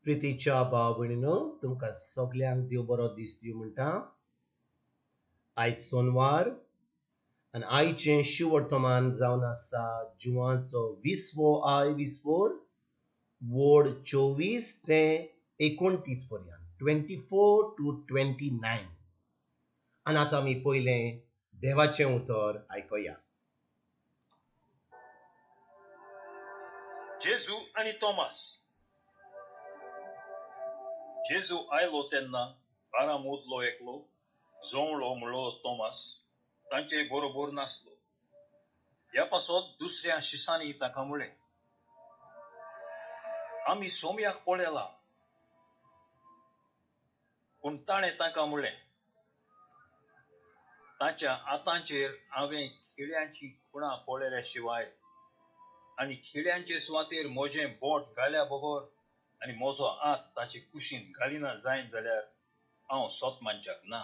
प्रितीच्या भाव भयणीनो, तुमकां सगल्यांक देव बरो दीस दिवं म्हणटा. आयज सोनवार आनी आयचें शिव वर्तमान जावन आसा जुवांचो 20वो आय 20 वोड 24 ते 29 पर्यंत 24 to 29. आनी आतां आमी पयलें देवाचें उतर आयकया. जेजू आनी तोमास. जेजू आयलो तेन्ना 12 मदलो एकलो धôrloi म्हणलो तोमास तांचे बरोबर नासलो. ह्या पासत दुसऱ्या शिसांनी ताका म्हळें, आमी सोम्याक पळयला. पूण ताणें ताका म्हळें, ताच्या आतांचेर हांवें खिळ्यांची खुणां पळयल्या शिवाय आनी खिळ्यांचे सुवातेर म्हजें बोट घाल्या बगर आनी म्हजो हात ताचे कुशीन घालिना जायत जाल्यार हांव सोतमानच्याक ना.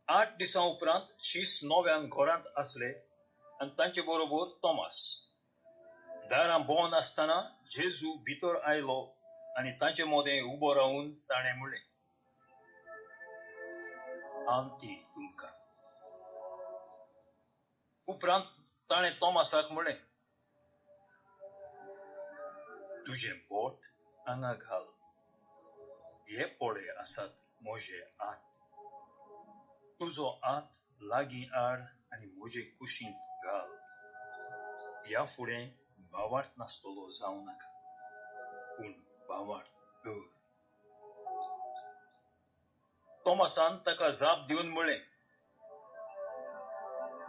8 दिसां उपरांत शीस नव्यान घरांत आसले आनी तांचे बरोबर तोमास. दारां बोवन आसतना जेजू भितर आयलो आनी तांचे मोदें उबो रावन ताणें म्हळें, शांती तुमकां. उपरांत ताणें तोमासाक म्हळें, तुजें बोट हांगा घाल. हे पळय आसात म्हजे हात. तुजो हात लागीं हाड आनी म्हजे कुशींत घाल. ह्या फुडें bhavart नासतलो जावं नाका, पूण bhavart धर. तोमासान ताका जाप दिवन म्हळें,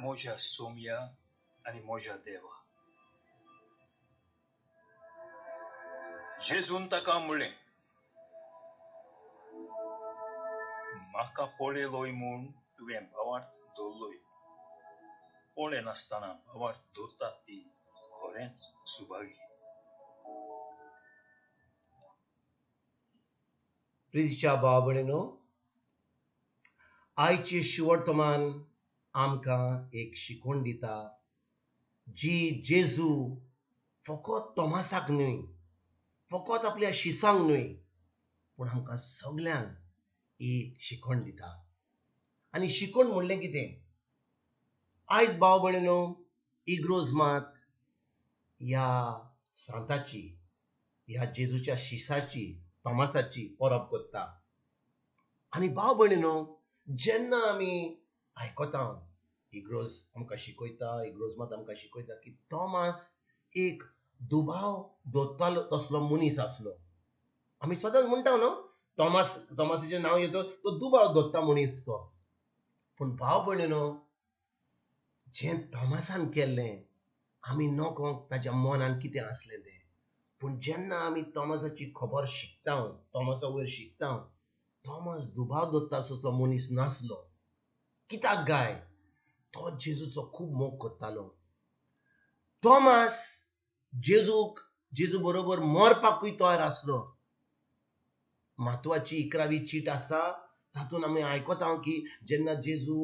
म्हज्या सोम्या आनी म्हज्या देवा. जेजून ताका म्हळें, म्हाका polleloi म्हूण तुवें bhavart धôrloi. pollenastana bhavart dhôrtat ती khorench subhagi. प्रितीच्या भाव भयणीनो, आयचे शिव वर्तमान आमकां एक शिकवण दिता जी जेजू फकत तोमासाक न्हय, फकत आपल्या शिसांक न्हय, पूण आमकां सगल्यांक एक शिकवण दिता. आनी शिकवण म्हणलें कितें? आयज भाव भयणीनो, इग्रोज मात ह्या सांताची, ह्या जेजूच्या शिसाची, तोमासाची परब करता. आनी भाव भयणीनो, जेन्ना आमी आयकता, इग्रोज आमकां शिकयता, इग्रोज मात आमकां शिकयता की तोमास एक दुबाव दोत्तालो तसलो मनीस आसलो. आमी सदांच म्हणटा न्हू, तोमासाचें नांव येता तो दुबाव दोत्ता मनीस तो. पूण भाव भयणीनो, जें तोमासान केल्लें आमी नकळोंक ताच्या मनान कितें आसलें तें. पूण जेन्ना आमी तोमासाची खबर शिकता, तोमासा वयर शिकता, तोमास दुबाव दोत्ता तसलो मनीस नासलो. कित्याक गाय? तो जेजूचो खूब मोग करतालो. तोमास जेजू बरोबर मरपाकूय तयार आसलो. म्हत्वाची 11वी चीट आसा, तातूंत आमी आयकता की जेन्ना जेजू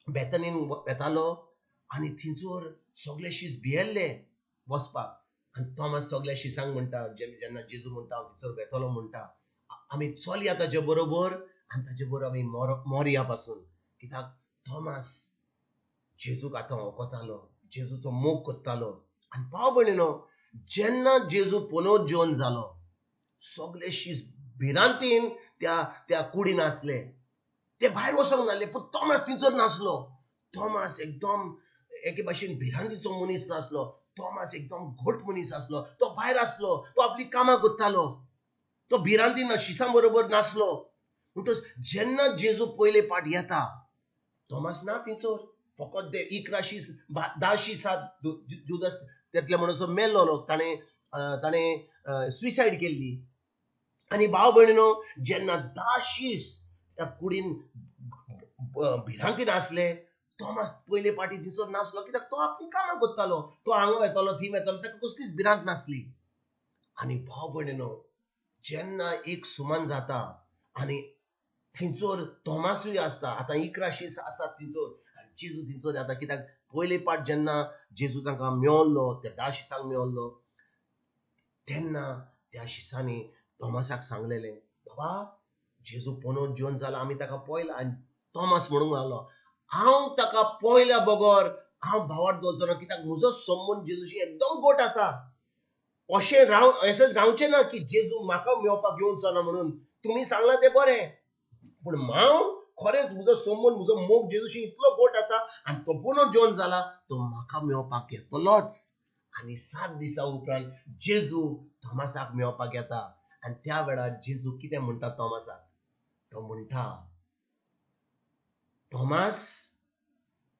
बेतनीन वेतालो आनी थंयसर सगळे शीस भियेल्ले वचपाक, आनी तोमास सगळ्या शिसांक म्हणटा, जेन्ना जेजू म्हणटा हांव थंयसर वेतलो म्हणटा, आमी चलया ताचे बरोबर आनी ताचे बरोबर आमी मरया पासून. कित्याक तोमास जेजूक आतां वळखतालो, जेजूचो मोग करतालो. आनी भाव भयणीनो, जेन्ना जेजू पुनरुज्जीवन जालो, सगळे शीस भिरांतीन त्या कुडीन आसले. ते भायर वचोंक नासले, पूण तोमास थंयसर नासलो. तोमास एकदम एके भाशेन भिरांतीचो मनीस नासलो. तोमास एकदम घोट मनीस आसलो. तो भायर आसलो, तो आपली कामां करतालो, तो भिरांतीन शिसां बरोबर नासलो. म्हणटच जेन्ना जेजू पयले पाट येता, तोमास ना थंयसर. फकत ते 11 शीस 10 शीस जुदास त्यातल्या म्हणसर मेल्लो, ताणें सुसायड केल्ली. आनी भाव भयणीनो, जेन्ना 10 शीस त्या कुडीन भिरांतीन आसले, तोमास पयले पाटी थंयसर नासलो. कित्याक तो आपली कामां करतालो, तो हांगा वेतालो थंय वेतालो, ताका कसलीच भिरांत नासली. आनी भाव भयणीनो, जेन्ना एक सुमान जाता आनी थंयसर तोमासूय आसता, आतां 11 शीस आसात थंयसर, आनी जेजू थंयसर येता. कित्याक पयले पाट जेन्ना जेजू तांकां मेळ्ळो, त्या 10 शिसांक मेळ्ळो, तेन्ना त्या शिसांनी थॉमसाक सांगलेले, बाबा जेजू पोनोत जेवन जाला आमी ताका पळयला. आनी थॉमस म्हणूंक लागलो, हांव ताका पळयल्या बगर हांव भावार्थ दवरचो, कित्याक म्हजो संबंद जेजूशी एकदम गोट आसा. अशें जावचें ना की जेजू म्हाका मेळपाक येवंक चोना म्हणून. तुमी सांगला ते बरें, पूण हांव खरेंच म्हजो संबंद म्हजो मोग जेजूशी इतलो गोट आसा आनी तो पोनोत जेवन जाला, तो म्हाका मेळपाक येतलोच. आनी 7 दिसा उपरांत जेजू थॉमसाक मेळपाक येता. आनी त्या वेळार जेजू कितें म्हणटा थॉमसाक? तो म्हणटा, थॉमस,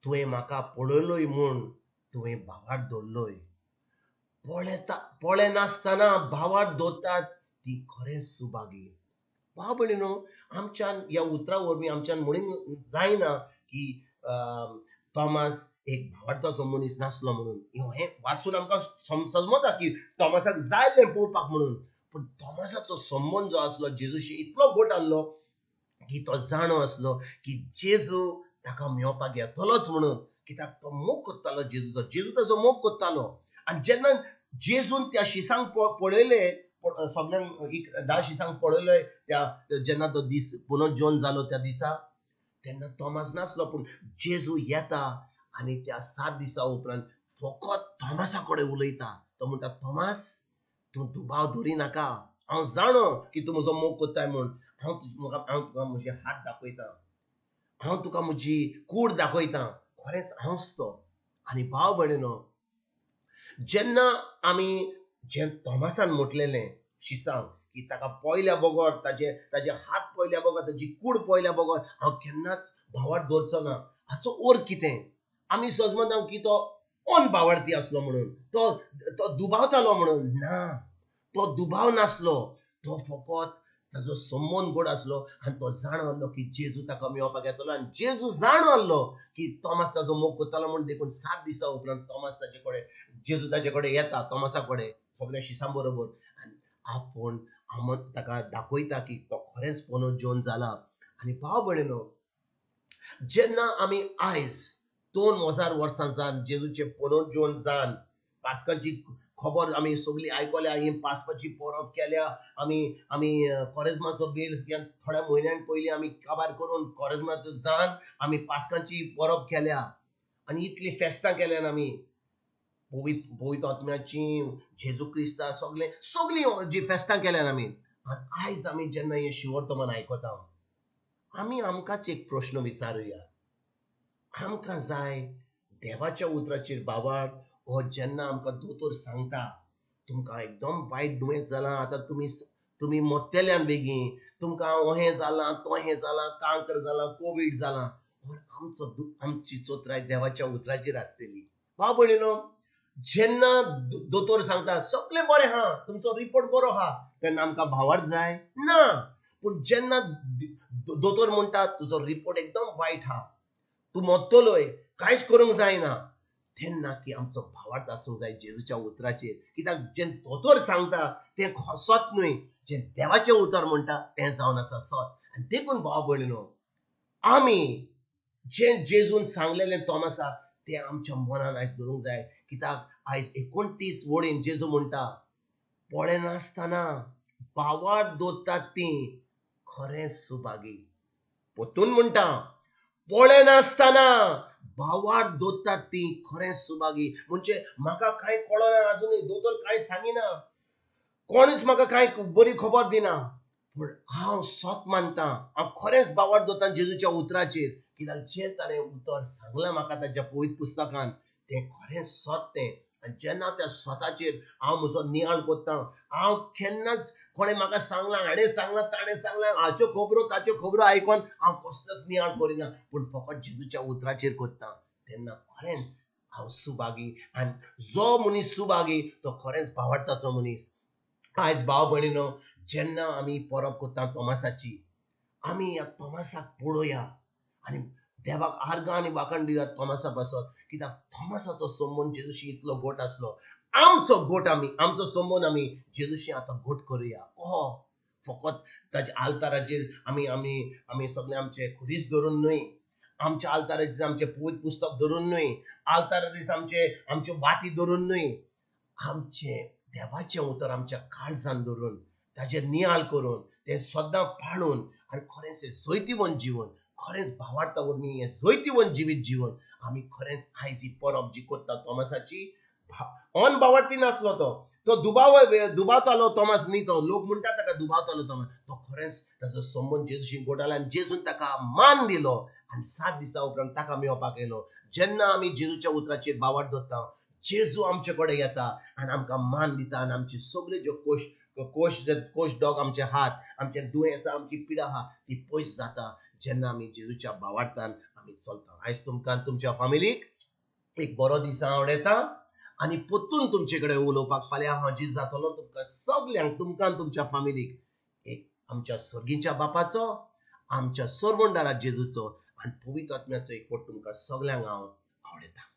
तुवें म्हाका पळयलोय म्हूण तुवें भावार्थ धरलोय. पोळेनासतना भावार्थ धरतात ती खरेंच सुभागी. भाव भयणीनो, आमच्यान ह्या उतरा वरवीं आमच्यान म्हणून जायना की थॉमस एक भावार्थाचो मनीस नासलो म्हणून. हें वाचून आमकां समजता की थॉमसाक जायलें पळोवपाक म्हणून. पूण थॉमसाचो संबंद जो आसलो जेजूशी इतलो गोट आसलो की तो जाणो आसलो की जेजू ताका मेळपाक येतलोच म्हणून. कित्याक तो मोग कोत्तालो जेजूचो, जेजू ताचो मोग कोत्तालो. आनी जेन्ना जेजून त्या शिसांक पळयले, सगळ्यांक 10 शिसांक पळयले, त्या जेन्ना तो दीस पुनः जेवन जालो त्या दिसा, तेन्ना थॉमस नासलो. पूण जेजू येता आनी त्या 7 दिसा उपरांत फकत थॉमसा कडेन उलयता. तो म्हणटा, थॉमस, तूं दुबाव धरी नाका. हांव जाणो की तूं म्हजो मोग कोत्ताय म्हूण. हांव तुका म्हजे हात दाखयता, हांव तुका म्हजी कूड दाखयता. खरेंच हांवच तो. आनी भाव भयणीनो, जेन्ना आमी थॉमसान म्हटलेलें शिसांक की ताका पळयल्या बगर, ताजे हात पळयल्या बगर, ताजी कूड पळयल्या बगर हांव केन्नाच भावार्थ दवरचो ना, हाचो अर्थ कितें? आमी समजता की तो भावार्थी आसलो म्हणून, तो दुबावतालो म्हणून. ना, तो दुबाव नासलो. तो फकत ताजो संबंद गोड आसलो आनी तो जाणो आसलो की जेजू ताका मेळपाक येतलो. आनी जेजू जाणो आसलो की थॉमस ताजो मोग कोत्तालो म्हणून. देखून 7 दिसा उपरांत थॉमस ताजे कडेन, जेजू ताजे कडेन येता, थॉमसा कडेन सगळ्या शिसां बरोबर. आनी आपूण ताका दाखयता की तो खरेंच पोनोत जेवन जाला. आनी भाव भयणीनो, जेन्ना आमी आयज 2000 वर्सां जावन जेजूचे पोनोत जेवन जावन पास्काची खबर आमी सगळी आयकल्या, ही पास्काची परब केल्या, आमी कोरेजमाचो बेल थोड्या म्हयन्यां पयलीं आमी काबार करून कोरेजमाचो जावन आमी पास्काची परब केल्या. आनी इतली फेस्तां केल्यान आमी पवित्र आत्म्याची, जेजू क्रिस्ता, सगळी जी फेस्तां केल्यान आमी. आनी आयज आमी जेन्ना हें शिवर्तमान आयकता, आमी आमकांच एक प्रश्न विचारुया. आमकां जाय देवाच्या उतराचेर भावार्थ, हो जेन्ना आमकां दोतोर सांगता, तुमकां एकदम वायट दुयेंस जालां, आतां तुमी मरतल्यान बेगीन, तुमकां हें जालां, तो हें जालां, कांकर जालां, कोवीड जालां, आमची चोत्राय देवाच्या उतराचेर आसतली. भाव भयणीनो, जेन्ना दोतोर सांगता सगळें बरें हा, तुमचो रिपोर्ट बरो हा, तेन्ना आमकां भावार्थ जाय ना. पूण जेन्ना दोतोर म्हणटा तुजो रिपोर्ट एकदम वायट हा, तूं मरतलोय, कांयच करूंक जायना, तेन्ना की आमचो भावार्थ आसूंक जाय जेजूच्या उतराचेर. कित्याक जें दोतोर सांगता तें सत न्हय, जें देवाचें उतर म्हणटा तें जावन आसा सत. आनी देखून भाव भयणीनो, आमी जें जेजून सांगलेलें थॉमसाक तें आमच्या मनान आयज धरूंक जाय. कित्याक आयज 29 वळीन जेजू म्हणटा, पोळेनासतना भावार्थ धरतात तीं खरेंच सुभागी. पोतून म्हणटा, पोळेनासतना भावार्थ धरतात ती खरेंच सुभागी. म्हणजे म्हाका कांय कळना आजुनूय, दोतोर कांय सांगिना, कोणूच म्हाका कांय बरी खबर दिना, पूण हांव सत मानता, हांव खरेंच भावार्थ धरता जेजूच्या उतराचेर. कित्याक जें ताणें उतर सांगलां म्हाका ताच्या पवित्र पुस्तकान, तें खरेंच सत तें. आनी जेन्ना त्या स्वताचेर हांव म्हजो नियाळ कोत्ता, हांव केन्नाच कोणें म्हाका सांगलां, हाणें सांगलां, ताणें सांगलां, हाच्यो खबरो ताच्यो खबरो आयकोन हांव कसलोच नियाळ करिना, पूण फकत जेजूच्या उतराचेर कोत्ता. तेन्ना खरेंच हांव सुभागी. आनी जो मनीस सुभागी तो खरेंच भावार्थाचो मनीस. आयज भाव भयणीनो, जेन्ना आमी परब कोत्ता थॉमसाची, आमी ह्या थॉमसाक पळोवया आनी देवाक आर्गां आनी वाखण दिवया थॉमसा पासत. कित्याक थॉमसाचो संबंद जेजूशी इतलो गोट आसलो. आमचो संबंद आमी जेजूशी आतां गोट करुया. फकत ताच्या आल्ताराचेर आमी सगळे आमचे खुरीस धरून न्हय, आमच्या आल्ताराचेर आमचें पवित्र पुस्तक धरून न्हय, आल्तारा दीस आमच्यो वाती धरून न्हय, आमचें देवाचें उतर आमच्या काळजान धरून ताजेर नियाळ करून तें सदां पाळून आनी खरेंच हें जैतिवंत जीवन खरेंच भावार्था वरवीं हें जैतिवंत जिवीत जीवन आमी खरेंच आयज ही परब जी करता तोमासाची भावार्थी नासलो तो दुबावतालो तोमास न्ही तो लोक म्हणटा ताका दुबावतालो तोमास तो खरेंच ताजो संबंद जेजूशी घोटालो आनी जेजून ताका मान दिलो आनी 7 दिसां उपरांत ताका मेळपाक येयलो जेन्ना आमी जेजूच्या उतराचेर भावार्थ धरता जेजू आमचे कडेन येता आनी आमकां मान दिता आनी आमची सगळ्यो ज्यो कोश डोग आमचे हात आमचे दुयेंसां आमची पिडा आहा ती पयस जाता जेन्ना आमी जेजूच्या भावार्थान आमी चलता आयज तुमकां तुमच्या फॅमिलीक एक बरो दीस आवडटा आनी परतून तुमचे कडेन उलोवपाक फाल्यां हाजीर जातलो तुमकां सगल्यांक तुमकां तुमच्या फॅमिलीक एक आमच्या सर्गीच्या बापाचो आमच्या सर्वंडारा जेजूचो आनी पवित्र आत्म्याचो एक पट तुमकां सगल्यांक हांव आवडटा